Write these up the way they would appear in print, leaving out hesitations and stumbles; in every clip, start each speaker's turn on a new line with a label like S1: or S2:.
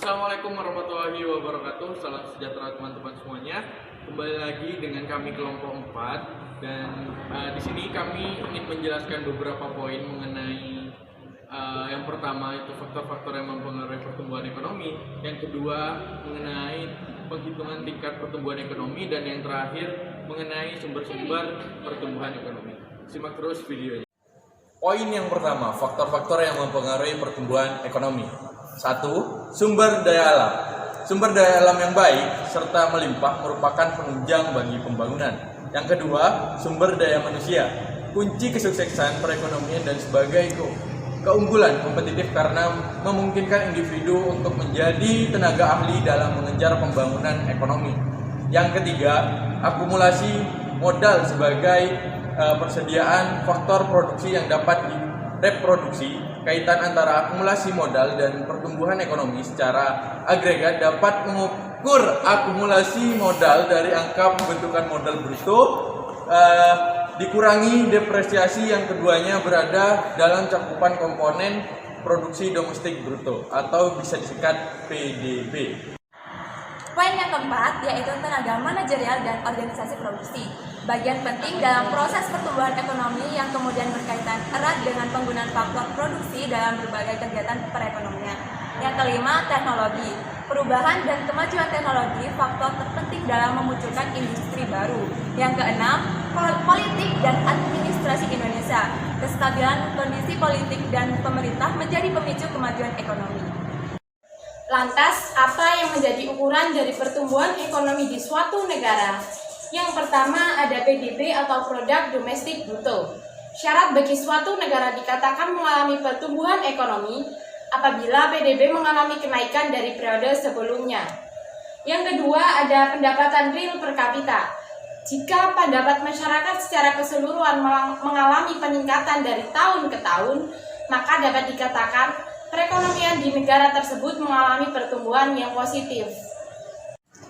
S1: Assalamualaikum warahmatullahi wabarakatuh. Salam sejahtera teman-teman semuanya. Kembali lagi dengan kami kelompok 4 dan di sini kami ingin menjelaskan beberapa poin mengenai yang pertama itu faktor-faktor yang mempengaruhi pertumbuhan ekonomi, yang kedua mengenai penghitungan tingkat pertumbuhan ekonomi, dan yang terakhir mengenai sumber-sumber pertumbuhan ekonomi. Simak terus videonya. Poin yang pertama, faktor-faktor yang mempengaruhi pertumbuhan ekonomi. 1. Sumber daya alam. Sumber daya alam yang baik serta melimpah merupakan penunjang bagi pembangunan. Yang kedua, sumber daya manusia. Kunci kesuksesan perekonomian dan sebagai keunggulan kompetitif karena memungkinkan individu untuk menjadi tenaga ahli dalam mengejar pembangunan ekonomi. Yang ketiga, akumulasi modal sebagai persediaan faktor produksi yang dapat direproduksi. Kaitan antara akumulasi modal dan pertumbuhan ekonomi secara agregat dapat mengukur akumulasi modal dari angka pembentukan modal bruto dikurangi depresiasi yang keduanya berada dalam cakupan komponen produksi domestik bruto atau bisa disingkat PDB.
S2: Poin yang keempat yaitu tenaga manajerial dan organisasi produksi. Bagian penting dalam proses pertumbuhan ekonomi yang kemudian berkaitan erat dengan penggunaan faktor produksi dalam berbagai kegiatan perekonomian. Yang kelima, teknologi. Perubahan dan kemajuan teknologi faktor terpenting dalam memunculkan industri baru. Yang keenam, politik dan administrasi Indonesia. Kestabilan kondisi politik dan pemerintah menjadi pemicu kemajuan ekonomi.
S3: Lantas, apa yang menjadi ukuran dari pertumbuhan ekonomi di suatu negara? Yang pertama ada PDB atau Produk Domestik Bruto. Syarat bagi suatu negara dikatakan mengalami pertumbuhan ekonomi apabila PDB mengalami kenaikan dari periode sebelumnya. Yang kedua ada pendapatan real per kapita. Jika pendapat masyarakat secara keseluruhan mengalami peningkatan dari tahun ke tahun, maka dapat dikatakan perekonomian di negara tersebut mengalami pertumbuhan yang positif.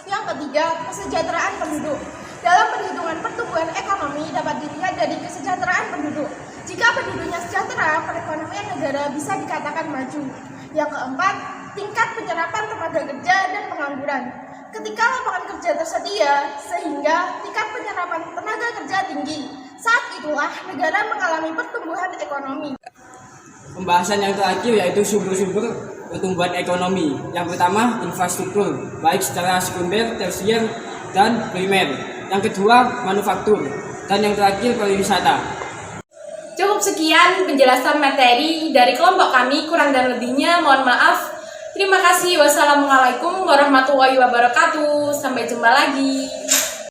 S4: Yang ketiga, kesejahteraan penduduk. Dalam perhitungan pertumbuhan ekonomi dapat dilihat dari kesejahteraan penduduk. Jika penduduknya sejahtera, perekonomian negara bisa dikatakan maju. Yang keempat, tingkat penyerapan tenaga kerja dan pengangguran. Ketika lapangan kerja tersedia, sehingga tingkat penyerapan tenaga kerja tinggi, saat itulah negara mengalami pertumbuhan ekonomi.
S5: Pembahasan yang terakhir yaitu sumber-sumber pertumbuhan ekonomi. Yang pertama, infrastruktur, baik secara sekunder, tersier, dan primer. Yang kedua, manufaktur. Dan yang terakhir, pariwisata.
S3: Cukup sekian penjelasan materi dari kelompok kami, kurang dan lebihnya mohon maaf. Terima kasih. Wassalamualaikum warahmatullahi wabarakatuh. Sampai jumpa lagi.